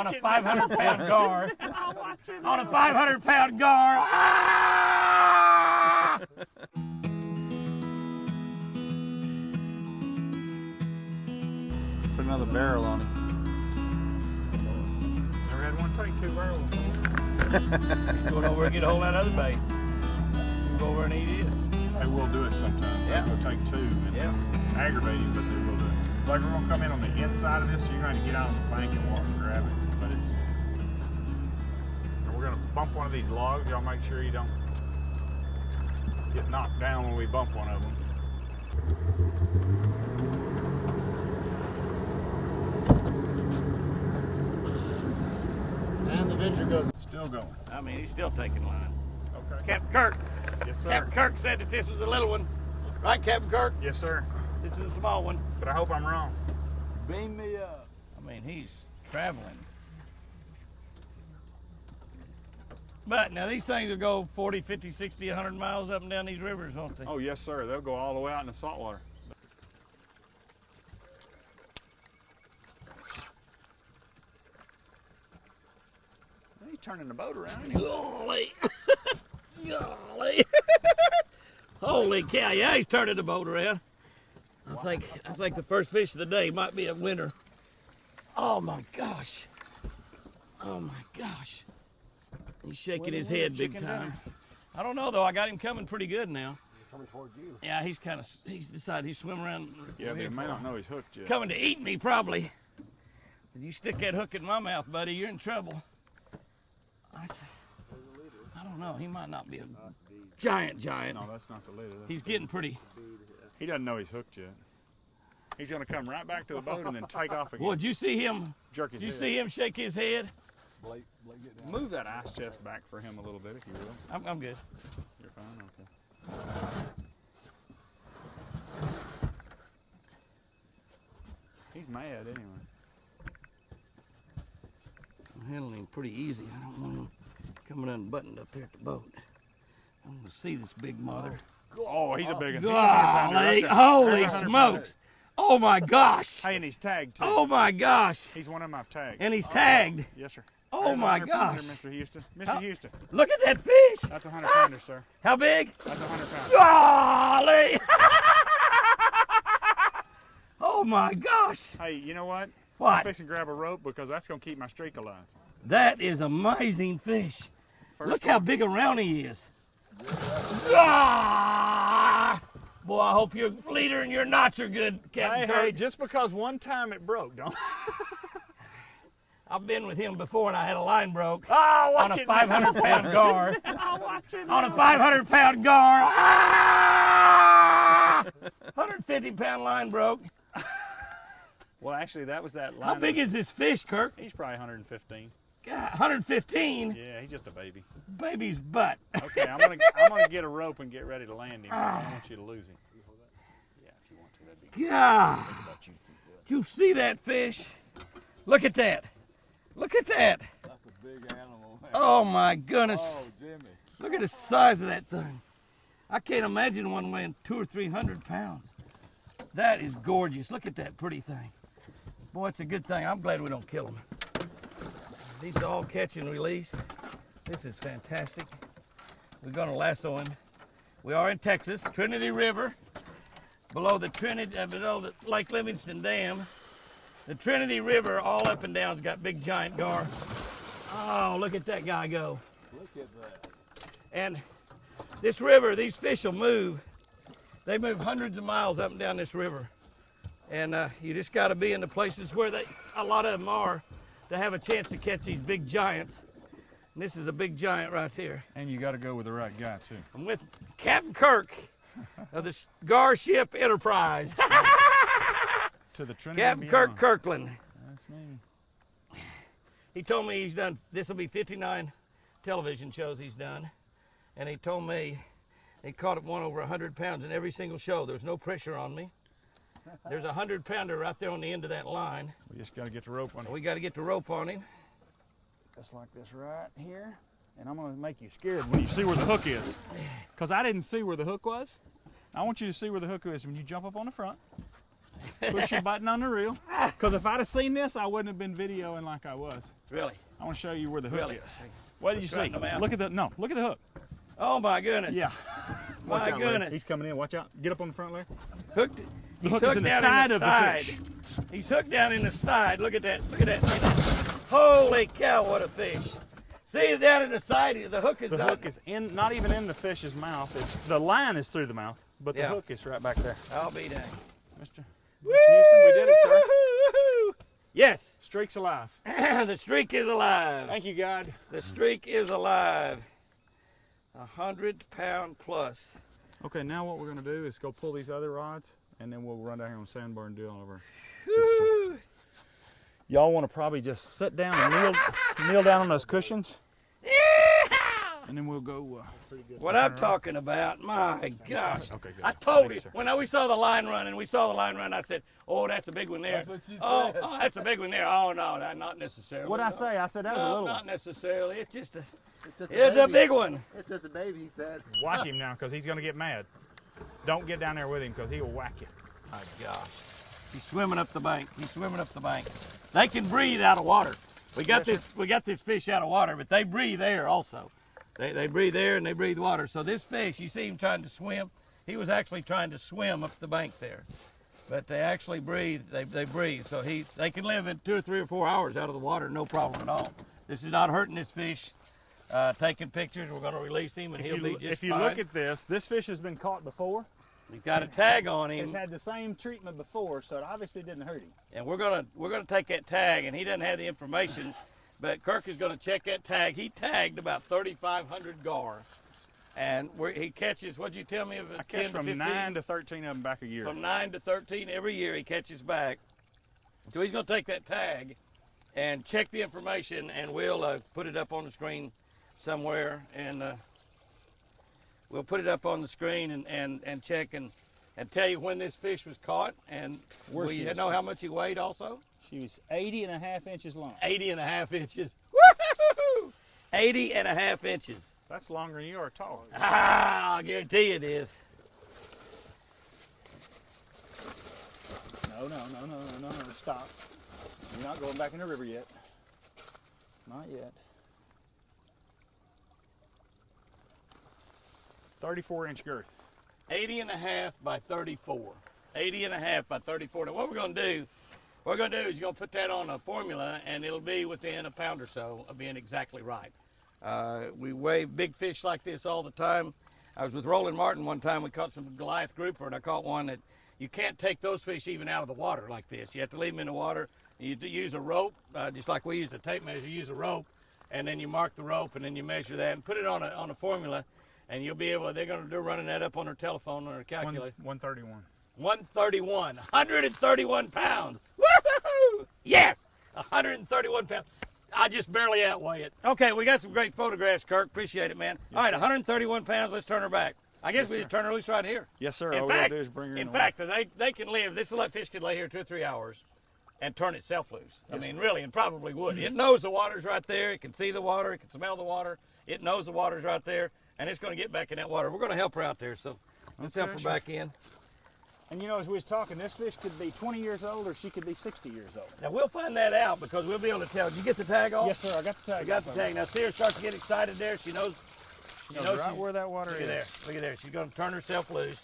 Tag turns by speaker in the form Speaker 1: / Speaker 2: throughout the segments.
Speaker 1: on a 500-pound gar. On a 500-pound gar. Ah!
Speaker 2: Put another barrel on it. Never had one take 2 barrels.
Speaker 1: Going over and get a hold of that other bait. Go over and eat it.
Speaker 2: They will do it sometimes.
Speaker 1: Yeah.
Speaker 2: They'll take 2 and aggravate him, but they will do it. Like we're gonna come in on the inside of this, so you're going to get out on the bank and walk and grab it. But it's. And we're gonna bump one of these logs. Y'all make sure you don't get knocked down when we bump one of them.
Speaker 3: And the venture goes.
Speaker 2: Still going.
Speaker 1: I mean, he's still taking line.
Speaker 2: Okay.
Speaker 1: Captain Kirk.
Speaker 2: Yes, sir.
Speaker 1: Captain Kirk said that this was a little one. Right, Captain Kirk?
Speaker 2: Yes, sir.
Speaker 1: This is a small one.
Speaker 2: But I hope I'm wrong.
Speaker 3: Beam me up.
Speaker 1: I mean, he's traveling. But now these things will go 40, 50, 60, 100 miles up and down these rivers, won't they?
Speaker 2: Oh, yes, sir. They'll go all the way out in the saltwater. He's turning the boat around.
Speaker 1: Golly. Golly. Holy cow, yeah, he's turning the boat around. I think the first fish of the day might be a winner. Oh my gosh. Oh my gosh. He's shaking his head big time. I don't know though, I got him coming pretty good now.
Speaker 3: Coming towards you.
Speaker 1: Yeah, he's decided he's swimming around.
Speaker 2: Yeah, they may not know he's hooked yet.
Speaker 1: Coming to eat me probably. If you stick that hook in my mouth, buddy, you're in trouble. I don't know, he might not be a giant.
Speaker 2: No, that's not the leader.
Speaker 1: He's getting pretty.
Speaker 2: He doesn't know he's hooked yet. He's going to come right back to the boat and then take off again.
Speaker 1: Boy, did you see him?
Speaker 2: Jerk his
Speaker 1: Did you
Speaker 2: head.
Speaker 1: see him shake his head?
Speaker 3: Blake, get down.
Speaker 2: Move that ice chest back for him a little bit, if you will.
Speaker 1: I'm good.
Speaker 2: You're fine, okay. He's mad anyway.
Speaker 1: I'm handling him pretty easy. I don't want him coming unbuttoned up here at the boat. I'm gonna see this big mother.
Speaker 2: Oh, he's a big one.
Speaker 1: Golly, holy smokes. Oh my gosh.
Speaker 2: Hey, and he's tagged too.
Speaker 1: Oh my gosh.
Speaker 2: He's one of them I've tagged.
Speaker 1: And he's tagged.
Speaker 2: Yes, sir.
Speaker 1: Oh
Speaker 2: There's
Speaker 1: my
Speaker 2: 100
Speaker 1: gosh.
Speaker 2: pounder, Mr. Houston. Mr. Houston.
Speaker 1: Look at that fish.
Speaker 2: That's a 100 pounder, sir.
Speaker 1: How big?
Speaker 2: That's a 100 pounder.
Speaker 1: Golly. Oh my gosh.
Speaker 2: Hey, you know what?
Speaker 1: What?
Speaker 2: I'm fixing to grab a rope because that's going to keep my streak alive.
Speaker 1: That is amazing fish.
Speaker 2: First
Speaker 1: Look how big around he is. Ah! Boy, I hope your leader and your knots are good, Captain Kirk.
Speaker 2: Hey, just because one time it broke, don't.
Speaker 1: I've been with him before and I had a line broke
Speaker 2: Oh,
Speaker 1: on a 500-pound gar.
Speaker 2: I'll watch it.
Speaker 1: On a 500-pound gar. Ah! 150-pound line broke.
Speaker 2: Well, actually, that was that line.
Speaker 1: How big is this fish, Kirk?
Speaker 2: He's probably 115.
Speaker 1: God, 115?
Speaker 2: Yeah, he's just a baby.
Speaker 1: Baby's butt.
Speaker 2: Okay, I'm gonna get a rope and get ready to land him. I don't want you to lose him. Yeah, if you want to, that'd be good.
Speaker 1: God.
Speaker 2: Think about you.
Speaker 1: Did you see that fish? Look at that. Look at that.
Speaker 3: That's a big animal, man.
Speaker 1: Oh my goodness.
Speaker 3: Oh, Jimmy.
Speaker 1: Look at the size of that thing. I can't imagine one weighing 200 or 300 pounds. That is gorgeous. Look at that pretty thing. Boy, it's a good thing. I'm glad we don't kill them. These are all catch and release. This is fantastic. We're gonna lasso him. We are in Texas, Trinity River, below the Lake Livingston Dam. The Trinity River, all up and down's got big giant gar. Oh, look at that guy go.
Speaker 3: Look at that.
Speaker 1: And this river, these fish will move. They move hundreds of miles up and down this river. And you just got to be in the places where a lot of them are to have a chance to catch these big giants. And this is a big giant right here.
Speaker 2: And you got to go with the right guy too.
Speaker 1: I'm with Captain Kirk of the Gar Ship Enterprise.
Speaker 2: To the Trinity.
Speaker 1: Captain Kirk Kirkland.
Speaker 2: That's me.
Speaker 1: He told me he's done, this will be 59 television shows he's done. And he told me he caught one over 100 pounds in every single show. There's no pressure on me. There's a 100-pounder right there on the end of that line.
Speaker 2: We just got to get the rope on him.
Speaker 1: We got to get the rope on him.
Speaker 2: Just like this right here. And I'm going to make you scared when you see where the hook is. Because I didn't see where the hook was. I want you to see where the hook is when you jump up on the front. push your button on the reel. Because if I'd have seen this, I wouldn't have been videoing like I was.
Speaker 1: Really?
Speaker 2: I want to show you where the hook
Speaker 1: Really?
Speaker 2: is. What did you see? Look at the look at the hook.
Speaker 1: Oh my goodness.
Speaker 2: Yeah.
Speaker 1: My
Speaker 2: Larry.
Speaker 1: goodness.
Speaker 2: He's coming in. Watch out. Get up on the front, Larry.
Speaker 1: Hooked.
Speaker 2: The
Speaker 1: He's
Speaker 2: hook is
Speaker 1: hooked
Speaker 2: in the
Speaker 1: down
Speaker 2: side
Speaker 1: in the
Speaker 2: of the
Speaker 1: side.
Speaker 2: fish.
Speaker 1: He's hooked down in the side. Look at that. Look at that. Look at that. Holy cow, what a fish. See it down in the side. The hook is
Speaker 2: The hook is in, not even in the fish's mouth. It's, the line is through the mouth, but the hook is right back there.
Speaker 1: I'll be dang.
Speaker 2: Mr. Houston, we did it, sir.
Speaker 1: Yes.
Speaker 2: Streak's alive.
Speaker 1: The streak is alive.
Speaker 2: Thank you, God.
Speaker 1: The streak is alive. 100-pound plus.
Speaker 2: Okay, now what we're going to do is go pull these other rods, and then we'll run down here on sandbar and do all of our. Y'all want to probably just sit down and kneel down on those cushions, and then we'll go.
Speaker 1: What I'm talking about, my gosh.
Speaker 2: Okay, good.
Speaker 1: I told
Speaker 2: Thank
Speaker 1: you,
Speaker 2: sir.
Speaker 1: when we saw the line running, I said, oh, that's a big one there.
Speaker 3: That's what you
Speaker 1: Oh,
Speaker 3: said.
Speaker 1: that's a big one there. Oh, no, not necessarily.
Speaker 2: What'd I say? I said that was a
Speaker 1: No,
Speaker 2: little
Speaker 1: not
Speaker 2: one.
Speaker 1: necessarily. It's just
Speaker 3: It's
Speaker 1: it's a big one.
Speaker 3: It's just a baby, he said.
Speaker 2: Watch him now, because he's going to get mad. Don't get down there with him, because he will whack you.
Speaker 1: My gosh. He's swimming up the bank. He's swimming up the bank. They can breathe out of water. We got this fish out of water, but they breathe air also. They breathe air and they breathe water. So this fish, you see him trying to swim. He was actually trying to swim up the bank there. But they actually breathe. They breathe. So they can live in 2 or 3 or 4 hours out of the water, no problem at all. This is not hurting this fish. Taking pictures. We're going to release him, and he'll be just
Speaker 2: If you
Speaker 1: fine.
Speaker 2: look at this fish has been caught before.
Speaker 1: He's got a tag on him.
Speaker 2: It's had the same treatment before, so it obviously didn't hurt him.
Speaker 1: And we're gonna take that tag, and he doesn't have the information, but Kirk is gonna check that tag. He tagged about 3,500 gar, and he catches. What'd you tell me of?
Speaker 2: I catch from 9 to 13 of them back a year.
Speaker 1: From 9 to 13 every year he catches back. So he's gonna take that tag, and check the information, and we'll put it up on the screen somewhere, and we'll put it up on the screen and check and tell you when this fish was caught, and we know how much he weighed also.
Speaker 2: She was 80.5 inches long.
Speaker 1: 80.5 inches. Woo-hoo-hoo-hoo! 80.5 inches.
Speaker 2: That's longer than you are tall.
Speaker 1: Ah, I guarantee it is.
Speaker 2: No, stop. You're not going back in the river yet. Not yet. 34-inch girth.
Speaker 1: 80.5 by 34. 80.5 by 34. Now what we're going to do is you're going to put that on a formula, and it'll be within a pound or so of being exactly right. We weigh big fish like this all the time. I was with Roland Martin one time. We caught some Goliath grouper, and I caught one that you can't take those fish even out of the water like this. You have to leave them in the water. You use a rope, just like we use a tape measure. You use a rope, and then you mark the rope, and then you measure that and put it on a formula, and you'll be able. They're going to do running that up on their telephone or their calculator.
Speaker 2: 131.
Speaker 1: 131, 131 pounds. Woo-hoo-hoo! Yes, 131 pounds. I just barely outweigh it. Okay, we got some great photographs, Kirk. Appreciate it, man.
Speaker 2: Yes,
Speaker 1: all right,
Speaker 2: sir.
Speaker 1: 131 pounds. Let's turn her back. I guess
Speaker 2: Yes,
Speaker 1: we
Speaker 2: sir.
Speaker 1: just turn her loose right here.
Speaker 2: Yes, sir.
Speaker 1: In
Speaker 2: All
Speaker 1: fact,
Speaker 2: we gotta do is bring her in.
Speaker 1: in fact, they can live. This fish could lay here 2 or 3 hours and turn itself loose. I mean, really, and probably would. It knows the water's right there. It can see the water. It can smell the water. It knows the water's right there, and it's going to get back in that water. We're going to help her out there, so let's help her back in.
Speaker 2: And you know, as we was talking, this fish could be 20 years old or she could be 60 years old.
Speaker 1: Now, we'll find that out because we'll be able to tell. Did you get the tag off?
Speaker 2: Yes, sir. I got the tag.
Speaker 1: I got the tag. Now, see her start to get excited there. She knows.
Speaker 2: She knows right where that water
Speaker 1: Look
Speaker 2: is.
Speaker 1: at there. Look at there. She's going to turn herself loose.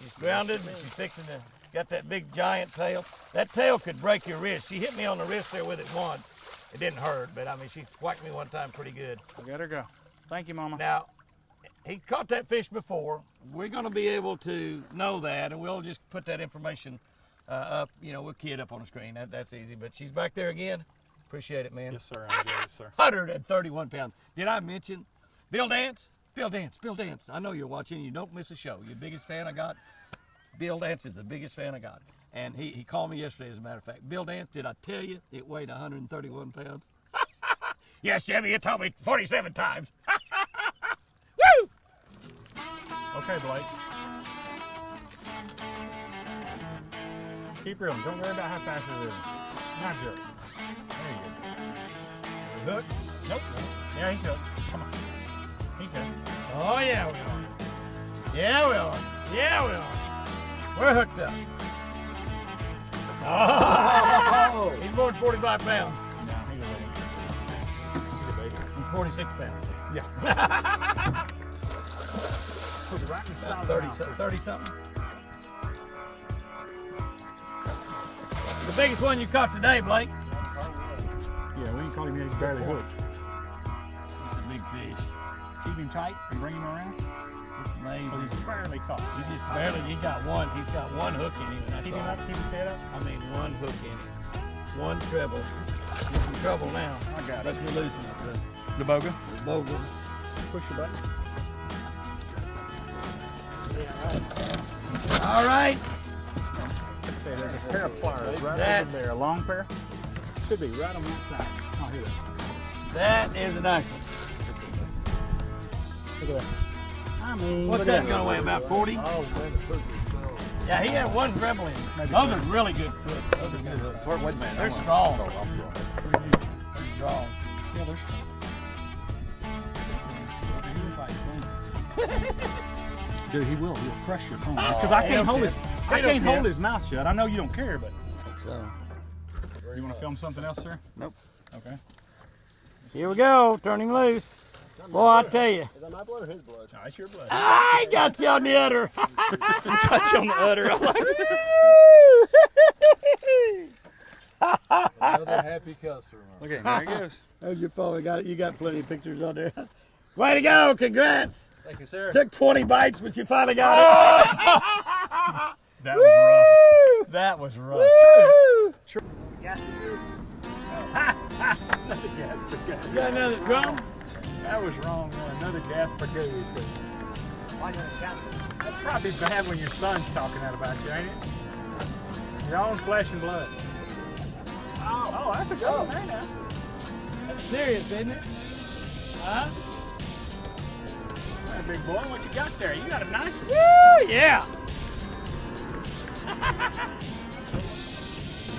Speaker 1: She's grounded, and she's fixing to. Got that big giant tail. That tail could break your wrist. She hit me on the wrist there with it once. It didn't hurt, but I mean, she whacked me one time pretty good.
Speaker 2: We got her go. Thank you, Mama.
Speaker 1: Now, he caught that fish before. We're going to be able to know that, and we'll just put that information up. You know, we'll key it up on the screen. That's easy. But she's back there again. Appreciate it, man.
Speaker 2: Yes, sir. I enjoy it, sir.
Speaker 1: 131 pounds. Did I mention Bill Dance? Bill Dance, Bill Dance. I know you're watching. You don't miss a show. You're the biggest fan I got. Bill Dance is the biggest fan I got. And he called me yesterday, as a matter of fact. Bill Dance, did I tell you it weighed 131 pounds? Yes, Jimmy, you told me 47 times. Woo!
Speaker 2: Okay, Blake. Keep reeling. Don't worry about how fast you're reeling. Not jerk. There you go. Hook? Nope. Yeah, he's hooked. Come on. He's hooked.
Speaker 1: Oh, yeah, we are. Yeah, we are. Yeah, we are. We're hooked up. Oh, he's more than 45 pounds.
Speaker 2: No, he's a baby.
Speaker 1: He's 46 pounds.
Speaker 2: Yeah. Put it right in the side
Speaker 1: 30 something. The biggest one you caught today, Blake.
Speaker 2: Yeah, we ain't caught him yet. He's barely hooked.
Speaker 1: That's a big fish.
Speaker 2: Keep him tight and bring him around.
Speaker 1: It's amazing.
Speaker 2: But he's barely caught.
Speaker 1: He just barely, he's got one hook in him. And that's
Speaker 2: Keep him
Speaker 1: all.
Speaker 2: up, keep his head up.
Speaker 1: I mean, one hook in him. One treble. He's in trouble now.
Speaker 2: I got it.
Speaker 1: Let's release him.
Speaker 2: The boga.
Speaker 1: The bogle.
Speaker 2: Push the button.
Speaker 1: All right.
Speaker 2: Okay, there's a pair of pliers right over there. A long pair. Should be right on that side. Oh, here it is.
Speaker 1: That is a nice one.
Speaker 2: Look at that. I mean,
Speaker 1: What's
Speaker 2: look at
Speaker 1: that going to weigh? About 40?
Speaker 3: Oh, man, the foot is
Speaker 1: Yeah, he had one treble in him.
Speaker 2: Maybe
Speaker 1: Those are really good fish. Those are good.
Speaker 3: Wait a minute.
Speaker 1: They're strong.
Speaker 3: Oh, I'm sorry.
Speaker 1: They're strong.
Speaker 2: Yeah, they're strong. Dude, he will. He'll crush your phone. Because I can't hold his. I can't hold his mouth shut. I know you don't care, but.
Speaker 1: So,
Speaker 2: You want to film something else, sir?
Speaker 1: Nope.
Speaker 2: Okay.
Speaker 1: here we go. Turn him loose. Boy, I tell you.
Speaker 3: Is that my blood or his blood?
Speaker 2: No, it's your blood.
Speaker 1: I got you on the udder.
Speaker 2: Got you on the udder.
Speaker 3: Another happy customer.
Speaker 2: Look at him. There he goes.
Speaker 1: There's your phone. You got plenty of pictures on there. Way to go. Congrats.
Speaker 3: Thank you, sir.
Speaker 1: Took 20 bites, but you finally got
Speaker 2: That was rough. That was rough.
Speaker 1: it.
Speaker 2: True.
Speaker 1: Got
Speaker 2: Another Gasper
Speaker 1: You got another drum?
Speaker 2: That was wrong, man. Another Gasper goose. That's probably bad when your son's talking that about you, ain't it? Your own flesh and blood. Oh, that's a good one there now.
Speaker 1: That's serious, isn't it? Huh?
Speaker 2: Hey, big boy, what you got there? You got a nice one.
Speaker 1: Woo, yeah.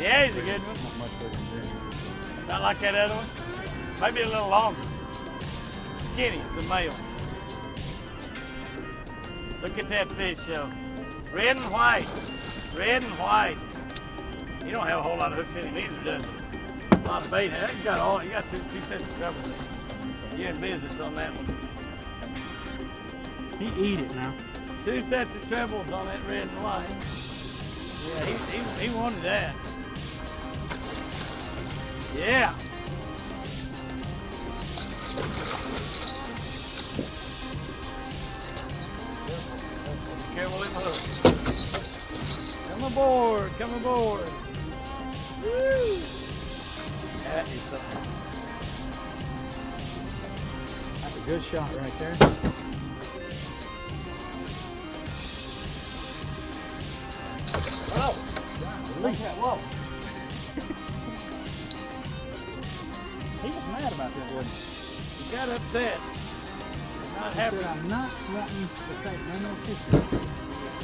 Speaker 1: Yeah, he's a good one.
Speaker 2: Not much bigger than this.
Speaker 1: Not like that other one. Maybe a little longer. Skinny, it's a male. Look at that fish, though. Red and white. Red and white. You don't have a whole lot of hooks in him either, does he? A lot of bait. You got two sets of trebles. You're in business on that one.
Speaker 2: He eat it now.
Speaker 1: 2 sets of trebles on that red and white. Yeah, he wanted that. Yeah. Careful with the hook. Come aboard, come aboard. Woo! That is something.
Speaker 2: That's a good shot right there.
Speaker 1: Oh! Look at that, whoa.
Speaker 2: He was mad about that, wasn't he?
Speaker 1: He got upset. Not
Speaker 2: He
Speaker 1: happy.
Speaker 2: said, I'm not wanting to take no more pictures.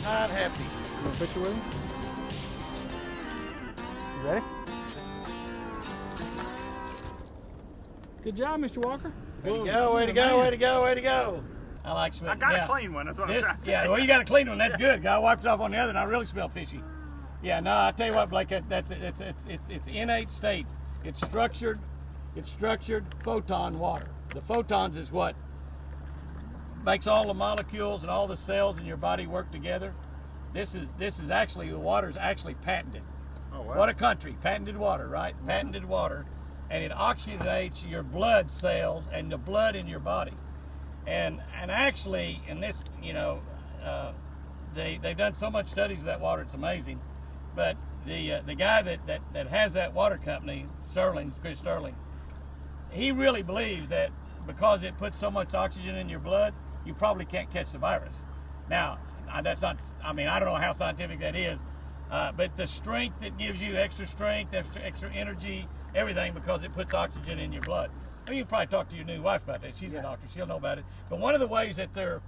Speaker 1: Not happy.
Speaker 2: You want a picture with him? You ready? Good job, Mr. Walker.
Speaker 1: Way to go, way to go, way to go, way to go. I like smelling.
Speaker 2: a clean one. That's what
Speaker 1: This, yeah, well, you got a clean one. That's good. I wiped it off on the other, and I really smell fishy. Yeah, no, I tell you what, Blake, it's innate state. It's structured photon water. The photons is what makes all the molecules and all the cells in your body work together. This is actually, the water's actually patented.
Speaker 2: Oh, wow.
Speaker 1: What a country. Patented water, right? Patented water. And it oxygenates your blood cells and the blood in your body. And actually, in this, you know, they've done so much studies of that water, it's amazing. But the guy that has that water company, Chris Sterling, he really believes that because it puts so much oxygen in your blood, you probably can't catch the virus. Now, that's not, I mean, I don't know how scientific that is, but the strength that gives you extra strength, extra energy, everything, because it puts oxygen in your blood. Well, you can probably talk to your new wife about that. She's a doctor. She'll know about it. But one of the ways that they're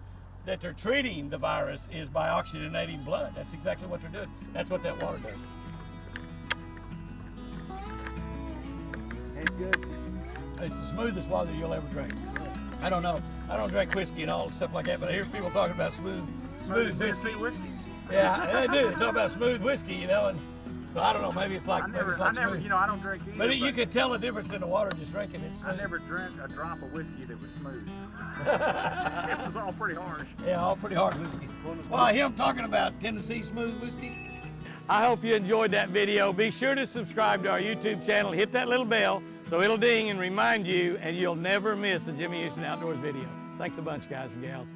Speaker 1: treating the virus is by oxygenating blood. That's exactly what they're doing. That's what that water does.
Speaker 3: It's good.
Speaker 1: It's the smoothest water you'll ever drink. I don't know. I don't drink whiskey and all stuff like that, but I hear people talking about smooth whiskey.
Speaker 2: whiskey.
Speaker 1: Yeah, they do. They talk about smooth whiskey, you know, and So I don't know, maybe it's like,
Speaker 2: I
Speaker 1: maybe
Speaker 2: never,
Speaker 1: it's like
Speaker 2: I never,
Speaker 1: smooth.
Speaker 2: you know, I don't drink either.
Speaker 1: But you could tell the difference in the water just drinking it smooth.
Speaker 2: I never drank a drop of whiskey that was smooth. It was all pretty harsh.
Speaker 1: Yeah, all pretty hard whiskey. Well, I hear them talking about Tennessee smooth whiskey. I hope you enjoyed that video. Be sure to subscribe to our YouTube channel. Hit that little bell so it'll ding and remind you, and you'll never miss a Jimmy Houston Outdoors video. Thanks a bunch, guys and gals.